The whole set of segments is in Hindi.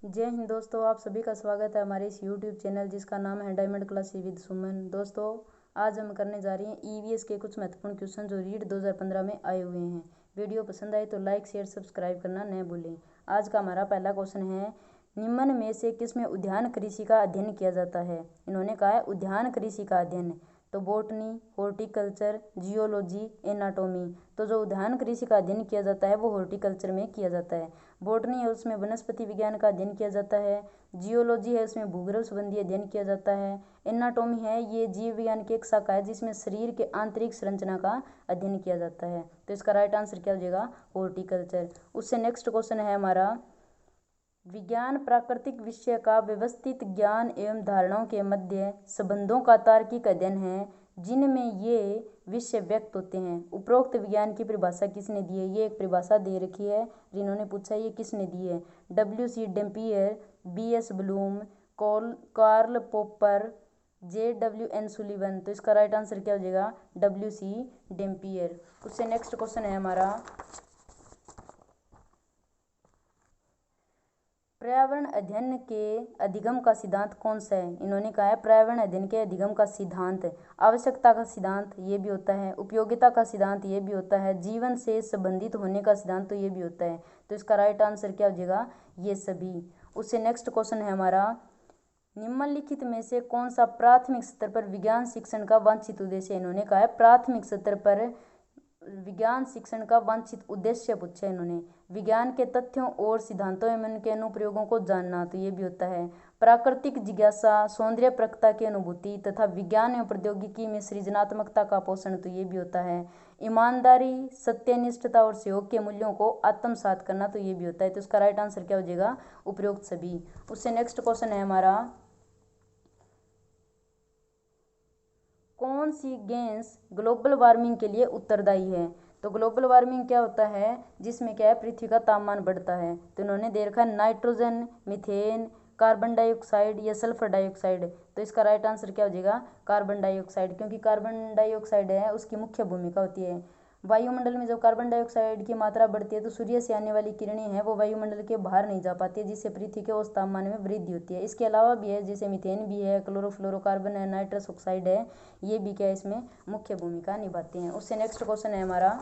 जय हिंद दोस्तों, आप सभी का स्वागत है हमारे इस YouTube चैनल जिसका नाम है डायमंड क्लासेस विद सुमन। दोस्तों, आज हम करने जा रहे हैं ईवीएस के कुछ महत्वपूर्ण क्वेश्चन जो रीड 2015 में आए हुए हैं। वीडियो पसंद आए तो लाइक शेयर सब्सक्राइब करना न भूलें। आज का हमारा पहला क्वेश्चन है, निम्न में से किसमें उद्यान कृषि का अध्ययन किया जाता है। इन्होंने कहा है उद्यान कृषि का अध्ययन, तो बोटनी, हॉर्टिकल्चर, जियोलॉजी, एनाटॉमी। तो जो उद्यान कृषि का अध्ययन किया जाता है वो हॉर्टिकल्चर में किया जाता है। बोटनी है उसमें वनस्पति विज्ञान का अध्ययन किया जाता है। जियोलॉजी है उसमें भूगर्भ संबंधी अध्ययन किया जाता है। एनाटॉमी है ये जीव विज्ञान की एक शाखा है जिसमें शरीर के आंतरिक संरचना का अध्ययन किया जाता है। तो इसका राइट आंसर क्या हो जाएगा, हॉर्टिकल्चर। उससे नेक्स्ट क्वेश्चन है हमारा, विज्ञान प्राकृतिक विषय का व्यवस्थित ज्ञान एवं धारणाओं के मध्य संबंधों का तार्किक अध्ययन है जिनमें ये विषय व्यक्त होते हैं। उपरोक्त विज्ञान की परिभाषा किसने दी है। ये एक परिभाषा दे रखी है, जिन्होंने पूछा ये किसने दी है। W.C. डेम्पियर, B.S. ब्लूम, कार्ल पोपर, J.W.N. सुलिवन। तो इसका राइट आंसर क्या हो जाएगा, W.C. डेम्पियर। उससे नेक्स्ट क्वेश्चन है हमारा, पर्यावरण अध्ययन के अधिगम का सिद्धांत कौन सा है। इन्होंने कहा है पर्यावरण अध्ययन के अधिगम का सिद्धांत, आवश्यकता का सिद्धांत ये भी होता है, उपयोगिता का सिद्धांत ये भी होता है, जीवन से संबंधित होने का सिद्धांत तो ये भी होता है। तो इसका राइट आंसर क्या हो जाएगा, ये सभी। उससे नेक्स्ट क्वेश्चन है हमारा, निम्नलिखित में से कौन सा प्राथमिक स्तर पर विज्ञान शिक्षण का वांछित उद्देश्य है। इन्होंने कहा है प्राथमिक स्तर पर विज्ञान शिक्षण का वांछित उद्देश्य पूछा है इन्होंने। विज्ञान के तथ्यों और सिद्धांतों एवं उनके अनुप्रयोगों को जानना, तो ये भी होता है। प्राकृतिक जिज्ञासा, सौंदर्य प्रकृति की अनुभूति तथा विज्ञान एवं प्रौद्योगिकी में सृजनात्मकता का पोषण, तो ये भी होता है। ईमानदारी, सत्यनिष्ठता और सहयोग के मूल्यों को आत्मसात करना, तो ये भी होता है। तो इसका राइट आंसर क्या हो जाएगा, उपरोक्त सभी। उससे नेक्स्ट क्वेश्चन है हमारा, कौन सी गैस ग्लोबल वार्मिंग के लिए उत्तरदायी है। तो ग्लोबल वार्मिंग क्या होता है, जिसमें क्या है पृथ्वी का तापमान बढ़ता है। तो इन्होंने दे रखा है नाइट्रोजन, मीथेन, कार्बन डाइऑक्साइड या सल्फर डाइऑक्साइड। तो इसका राइट आंसर क्या हो जाएगा, कार्बन डाइऑक्साइड, क्योंकि कार्बन डाइऑक्साइड है उसकी मुख्य भूमिका होती है। वायुमंडल में जब कार्बन डाइऑक्साइड की मात्रा बढ़ती है तो सूर्य से आने वाली किरणें हैं वो वायुमंडल के बाहर नहीं जा पाती है, जिससे पृथ्वी के औसत तापमान में वृद्धि होती है। इसके अलावा भी है, जैसे मीथेन भी है, क्लोरोफ्लोरोकार्बन है, नाइट्रस ऑक्साइड है, ये भी क्या इसमें मुख्य भूमिका निभाते हैं। उससे नेक्स्ट क्वेश्चन है हमारा,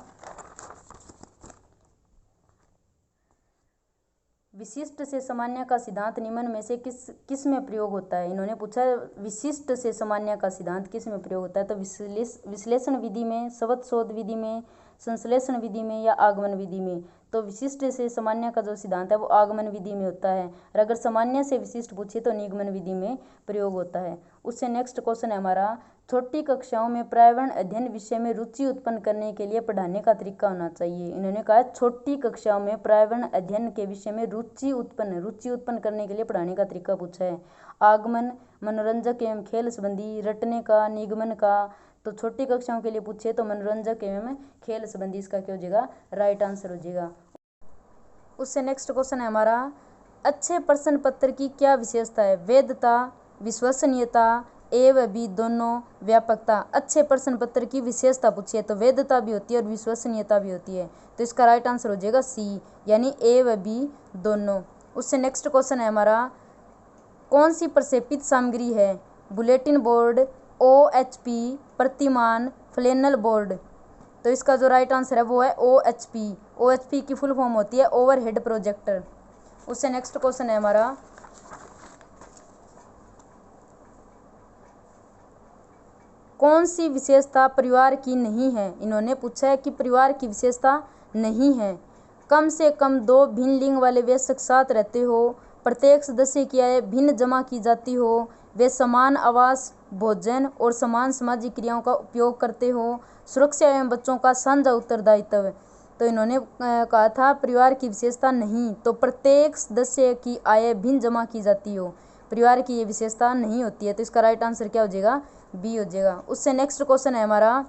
विशिष्ट से सामान्य का सिद्धांत निम्न में से किस में प्रयोग होता है। इन्होंने पूछा विशिष्ट से सामान्य का सिद्धांत किस में प्रयोग होता है। तो विश्लेषण विधि में, शब्द शोध विधि में, संश्लेषण विधि में या आगमन विधि में। तो विशिष्ट से सामान्य का जो सिद्धांत है वो आगमन विधि में होता है, और अगर सामान्य से विशिष्ट पूछे तो निगमन विधि में प्रयोग होता है। उससे नेक्स्ट क्वेश्चन है हमारा, छोटी कक्षाओं में पर्यावरण अध्ययन विषय में रुचि उत्पन्न करने के लिए पढ़ाने का तरीका होना चाहिए। इन्होंने कहा छोटी कक्षाओं में पर्यावरण अध्ययन के विषय में रुचि उत्पन्न करने के लिए पढ़ाने का तरीका पूछा है। आगमन, मनोरंजक एवं खेल संबंधी, रटने का, निगमन का। तो छोटी कक्षाओं के लिए पूछे तो मनोरंजक एवं खेल संबंधी, इसका क्या हो जाएगा, राइट आंसर हो जाएगा। उससे नेक्स्ट क्वेश्चन है हमारा, अच्छे प्रश्न पत्र की क्या विशेषता है। वैधता, विश्वसनीयता एवं भी दोनों, व्यापकता। अच्छे प्रश्न पत्र की विशेषता पूछी है तो वैधता भी होती है और विश्वसनीयता भी होती है। तो इसका राइट आंसर हो जाएगा सी, यानी ए व बी दोनों। उससे नेक्स्ट क्वेश्चन है हमारा, कौन सी प्रक्षेपित सामग्री है। बुलेटिन बोर्ड, OHP, प्रतिमान, फ्लैनल बोर्ड। तो इसका जो राइट आंसर है वो है OHP। OHP की फुल फॉर्म होती है ओवरहेड प्रोजेक्टर। उससे नेक्स्ट क्वेश्चन है हमारा, कौन सी विशेषता परिवार की नहीं है। इन्होंने पूछा है कि परिवार की विशेषता नहीं है। कम से कम 2 भिन्न लिंग वाले वयस्क साथ रहते हो, प्रत्येक सदस्य की आय भिन्न जमा की जाती हो, वे समान आवास, भोजन और समान सामाजिक क्रियाओं का उपयोग करते हो, सुरक्षा एवं बच्चों का साझा उत्तरदायित्व। तो इन्होंने कहा था परिवार की विशेषता नहीं, तो प्रत्येक सदस्य की आय भिन्न जमा की जाती हो, परिवार की ये विशेषता नहीं होती है। तो इसका राइट आंसर क्या हो जाएगा, बी हो जाएगा। उससे नेक्स्ट क्वेश्चन है हमारा,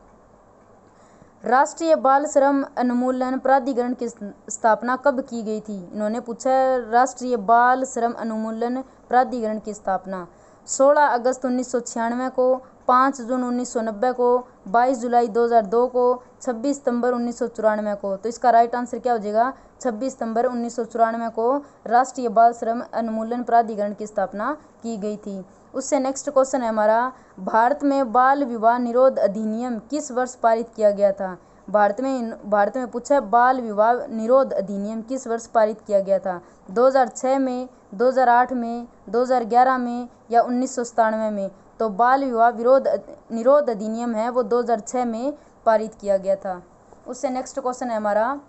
राष्ट्रीय बाल श्रम उन्मूलन प्राधिकरण की स्थापना कब की गई थी। इन्होंने पूछा राष्ट्रीय बाल श्रम उन्मूलन प्राधिकरण की स्थापना 16 अगस्त 1996 को, 5 जून 1990 को, 22 जुलाई 2002 को, 26 सितंबर 1994 को। तो इसका राइट आंसर क्या हो जाएगा? 26 सितंबर 1994 को राष्ट्रीय बाल श्रम उन्मूलन प्राधिकरण की स्थापना की गई थी। उससे नेक्स्ट क्वेश्चन है हमारा, भारत में बाल विवाह निरोध अधिनियम किस वर्ष पारित किया गया था? भारत में पूछा है, बाल विवाह निरोध अधिनियम किस वर्ष पारित किया गया था? 2006 में, 2008 में, 2011 में या 1997 में? तो बाल विवाह निरोध अधिनियम है वो 2006 में पारित किया गया था। उससे नेक्स्ट क्वेश्चन है हमारा,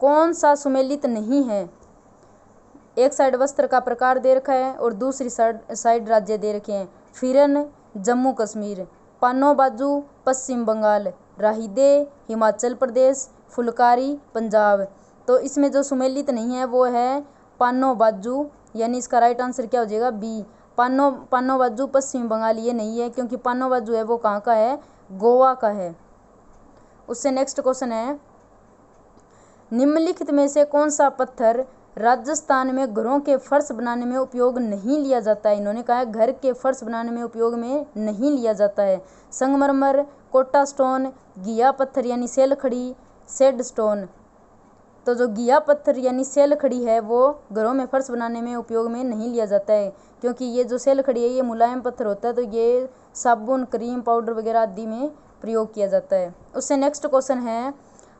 कौन सा सुमेलित नहीं है? एक साइड वस्त्र का प्रकार दे रखा है और दूसरी साइड राज्य दे रखे हैं। फिरन जम्मू कश्मीर, पानो बाजू पश्चिम बंगाल, राहिदे हिमाचल प्रदेश, फुलकारी पंजाब। तो इसमें जो सुमेलित नहीं है वो है पानो बाजू, यानी इसका राइट आंसर क्या हो जाएगा? बी। पानो बाजू पश्चिम बंगाल ये नहीं है, क्योंकि पानो बाजू है वो कहाँ का है? गोवा का है। उससे नेक्स्ट क्वेश्चन है, निम्नलिखित में से कौन सा पत्थर राजस्थान में घरों के फर्श बनाने में उपयोग नहीं लिया जाता है? इन्होंने कहा है घर के फर्श बनाने में उपयोग में नहीं लिया जाता है। संगमरमर, कोटा स्टोन, घिया पत्थर यानी सेल खड़ी, सेड स्टोन। तो जो घिया पत्थर यानी सेल खड़ी है वो घरों में फर्श बनाने में उपयोग में नहीं लिया जाता है, क्योंकि ये जो सेल खड़ी है ये मुलायम पत्थर होता है, तो ये साबुन, क्रीम, पाउडर वगैरह आदि में प्रयोग किया जाता है। उससे नेक्स्ट क्वेश्चन है,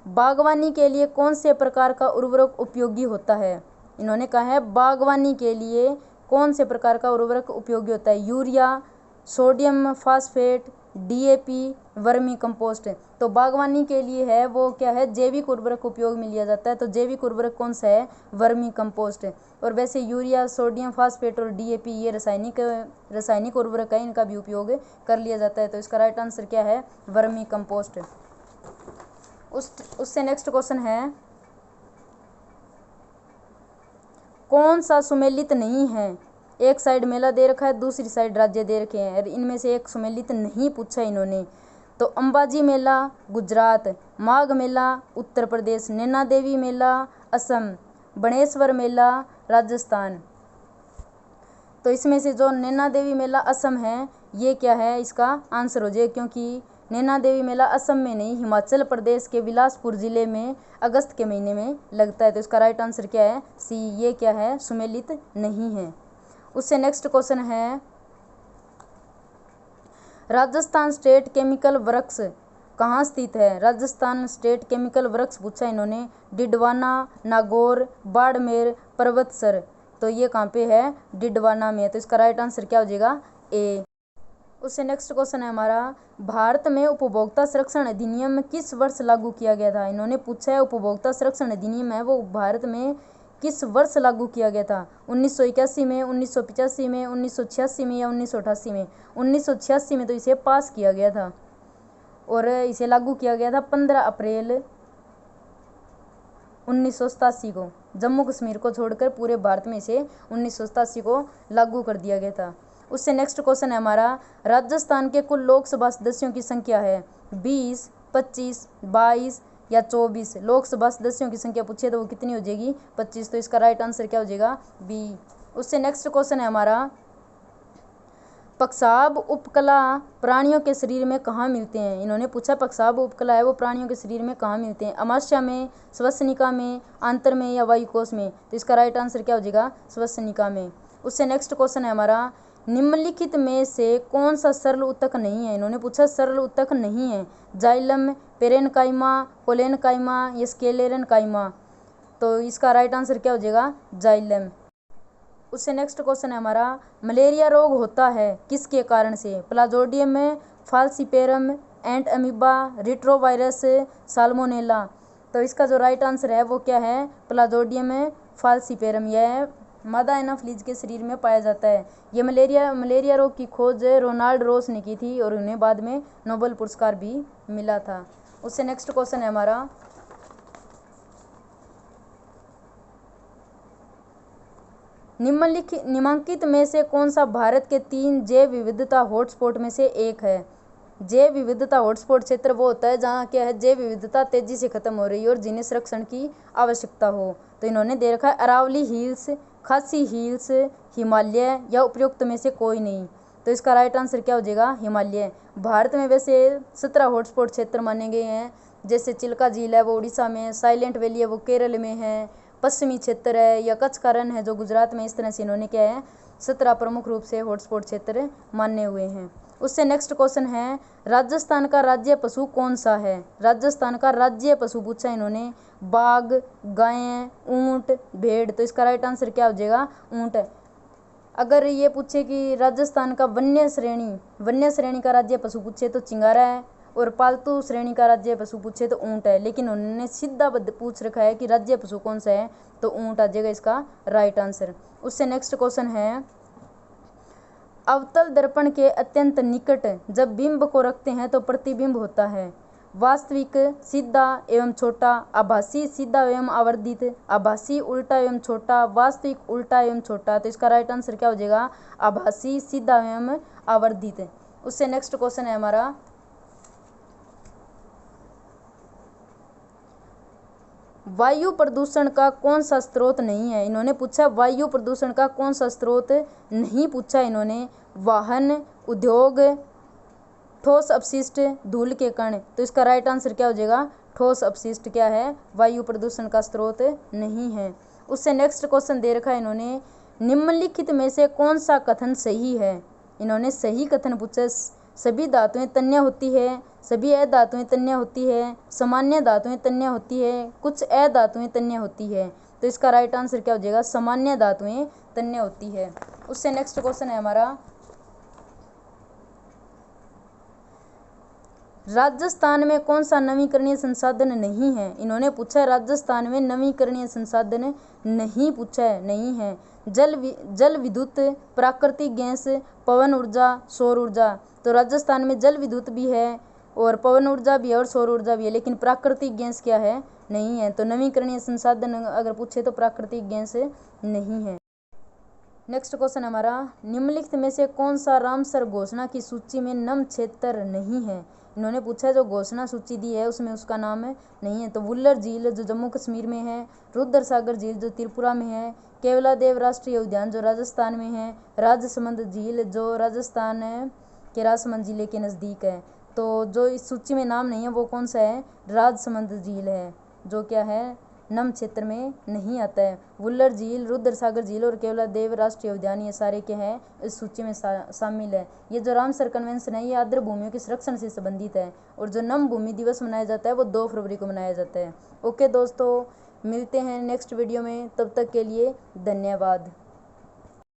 बागवानी के लिए कौन से प्रकार का उर्वरक उपयोगी होता है? इन्होंने कहा है बागवानी के लिए कौन से प्रकार का उर्वरक उपयोगी होता है? Urea, sodium phosphate, DAP, vermi compost. तो बागवानी के लिए है वो क्या है? जैविक उर्वरक उपयोग में लिया जाता है। तो जैविक उर्वरक कौन सा है? Vermi compost. और वैसे यूरिया, सोडियम फास्फेट और डीएपी ये रासायनिक उर्वरक है, इनका भी उपयोग कर लिया जाता है। तो इसका राइट आंसर क्या है? Vermi compost. उससे नेक्स्ट क्वेश्चन है, कौन सा सुमेलित नहीं है? एक साइड मेला दे रखा है, दूसरी साइड राज्य दे रखे हैं, इनमें से एक सुमेलित नहीं पूछा इन्होंने। तो अंबाजी मेला गुजरात, माघ मेला उत्तर प्रदेश, नैना देवी मेला असम, बणेश्वर मेला राजस्थान। तो इसमें से जो नैना देवी मेला असम है ये क्या है? इसका आंसर हो जाए, क्योंकि नैना देवी मेला असम में नहीं, हिमाचल प्रदेश के बिलासपुर जिले में अगस्त के महीने में लगता है। तो इसका राइट आंसर क्या है? सी। ये क्या है? सुमेलित नहीं है। उससे नेक्स्ट क्वेश्चन है, राजस्थान स्टेट केमिकल वर्क्स कहाँ स्थित है? राजस्थान स्टेट केमिकल वर्क्स पूछा इन्होंने। डिडवाना, नागौर, बाड़मेर, पर्वतसर। तो ये कहाँ पे है? डिडवाना में। तो इसका राइट आंसर क्या हो जाएगा? ए। उससे नेक्स्ट क्वेश्चन है हमारा, भारत में उपभोक्ता संरक्षण अधिनियम किस वर्ष लागू किया गया था? इन्होंने पूछा है उपभोक्ता संरक्षण अधिनियम है वो भारत में किस वर्ष लागू किया गया था? 1981 में, 1985 में, 1986 में या 1988 में? 1986 में तो इसे पास किया गया था और इसे लागू किया गया था 15 अप्रैल 1987 को। जम्मू कश्मीर को छोड़कर पूरे भारत में इसे 1987 को लागू कर दिया गया था। उससे नेक्स्ट क्वेश्चन है हमारा, राजस्थान के कुल लोकसभा सदस्यों की संख्या है 20, 25, 22 या 24? लोकसभा सदस्यों की संख्या पूछे तो वो कितनी हो जाएगी? 25। तो इसका राइट आंसर क्या हो जाएगा? बी। उससे नेक्स्ट क्वेश्चन है हमारा, पक्षाभ उपकला प्राणियों के शरीर में कहाँ मिलते हैं? इन्होंने पूछा पक्षाभ उपकला है वो प्राणियों के शरीर में कहाँ मिलते हैं? अमाशय में, श्वसनिका में, आंत्र में या वायुकोश में? तो इसका राइट आंसर क्या हो जाएगा? श्वसनिका में। उससे नेक्स्ट क्वेश्चन है हमारा, निम्नलिखित में से कौन सा सरल ऊतक नहीं है? इन्होंने पूछा सरल ऊतक नहीं है। जाइलम, पेरेनकाइमा, कोलेनकाइमा या स्क्लेरेनकाइमा? तो इसका राइट आंसर क्या हो जाएगा? जाइलम। उससे नेक्स्ट क्वेश्चन है हमारा, मलेरिया रोग होता है किसके कारण से? प्लाज्मोडियम, फाल्सिपेरम, एंट अमीबा, रिट्रोवायरस, साल्मोनेला? तो इसका जो राइट आंसर है वो क्या है? Plasmodium falciparum. यह मादा एनाफिलीज के शरीर में पाया जाता है। ये मलेरिया रोग की खोज रोनाल्ड रोस ने की थी और उन्हें बाद में नोबेल पुरस्कार भी मिला था। उससे नेक्स्ट क्वेश्चन है हमारा, निम्नलिखित में से कौन सा भारत के 3 जैव विविधता हॉटस्पॉट में से एक है? जैव विविधता हॉटस्पॉट क्षेत्र वो होता है जहाँ क्या है जैव विविधता तेजी से खत्म हो रही है और जिन्हें संरक्षण की आवश्यकता हो। तो इन्होंने दे रखा है अरावली हिल्स, खासी हिल्स, हिमालय या उपयुक्त में से कोई नहीं। तो इसका राइट आंसर क्या हो जाएगा? हिमालय। भारत में वैसे 17 हॉटस्पॉट क्षेत्र माने गए हैं, जैसे चिल्का झील है वो उड़ीसा में है, साइलेंट वैली है वो केरल में है, पश्चिमी क्षेत्र है या कच्छ का रण है जो गुजरात में। इस तरह से इन्होंने क्या है 17 प्रमुख रूप से हॉटस्पॉट क्षेत्र माने हुए हैं। उससे नेक्स्ट क्वेश्चन है, राजस्थान का राज्य पशु कौन सा है? राजस्थान का राज्य पशु पूछा इन्होंने, बाघ, गायें, ऊंट, भेड़। तो इसका राइट आंसर क्या हो जाएगा? ऊंट। अगर ये पूछे कि राजस्थान का वन्य श्रेणी का राज्य पशु पूछे तो चिंगारा है, और पालतू श्रेणी का राज्य पशु पूछे तो ऊंट है। लेकिन उन्होंने सीधा पूछ रखा है कि राज्य पशु कौन सा है, तो ऊंट आ जाएगा इसका राइट आंसर। उससे नेक्स्ट क्वेश्चन है, अवतल दर्पण के अत्यंत निकट जब बिंब को रखते हैं तो प्रतिबिंब होता है। वास्तविक, सीधा एवं छोटा, आभासी सीधा एवं आवर्धित, आभासी उल्टा एवं छोटा, वास्तविक उल्टा एवं छोटा। तो इसका राइट आंसर क्या हो जाएगा? आभासी सीधा एवं आवर्धित। उससे नेक्स्ट क्वेश्चन है हमारा, वायु प्रदूषण का कौन सा स्रोत नहीं है? इन्होंने पूछा वायु प्रदूषण का कौन सा स्रोत नहीं पूछा इन्होंने। वाहन, उद्योग, ठोस अपशिष्ट, धूल के कण। तो इसका राइट आंसर क्या हो जाएगा? ठोस अपशिष्ट क्या है? वायु प्रदूषण का स्रोत नहीं है। उससे नेक्स्ट क्वेश्चन दे रखा है इन्होंने, निम्नलिखित में से कौन सा कथन सही है? इन्होंने सही कथन पूछा, सभी धातुएं तन्य होती है, सभी अधातुएं तन्य होती है, सामान्य धातुएं तन्य होती है, कुछ अधातुएं तन्य होती है। तो इसका राइट आंसर क्या हो जाएगा? सामान्य धातुएं तन्य होती है। उससे नेक्स्ट क्वेश्चन है हमारा, राजस्थान में कौन सा नवीकरणीय संसाधन नहीं है? इन्होंने पूछा है राजस्थान में नवीकरणीय संसाधन नहीं पूछा है, नहीं है। जल विद्युत, प्राकृतिक गैस, पवन ऊर्जा, सौर ऊर्जा। तो राजस्थान में जल विद्युत भी है और पवन ऊर्जा भी है और सौर ऊर्जा भी है, लेकिन प्राकृतिक गैस क्या है? नहीं है। तो नवीकरणीय संसाधन अगर पूछे तो प्राकृतिक गैस नहीं है। नेक्स्ट क्वेश्चन हमारा, निम्नलिखित में से कौन सा रामसर घोषणा की सूची में नम क्षेत्र नहीं है? इन्होंने पूछा जो घोषणा सूची दी है उसमें उसका नाम नहीं है। तो वुल्लर झील जो जम्मू कश्मीर में है, रुद्र सागर झील जो त्रिपुरा में है, केवलादेव राष्ट्रीय उद्यान जो राजस्थान में है, राजसमंद झील जो राजस्थान के राजसमंद जिले के नज़दीक है। तो जो इस सूची में नाम नहीं है वो कौन सा है? राजसमंद झील है, जो क्या है नम क्षेत्र में नहीं आता है। वुल्लर झील, रुद्र सागर झील और केवलादेव राष्ट्रीय उद्यान ये सारे के हैं इस सूची में शामिल है। ये जो रामसर कन्वेंशन है ये आर्द्र भूमियों के संरक्षण से संबंधित है, और जो नम भूमि दिवस मनाया जाता है वो 2 फरवरी को मनाया जाता है। ओके दोस्तों, मिलते हैं नेक्स्ट वीडियो में, तब तक के लिए धन्यवाद।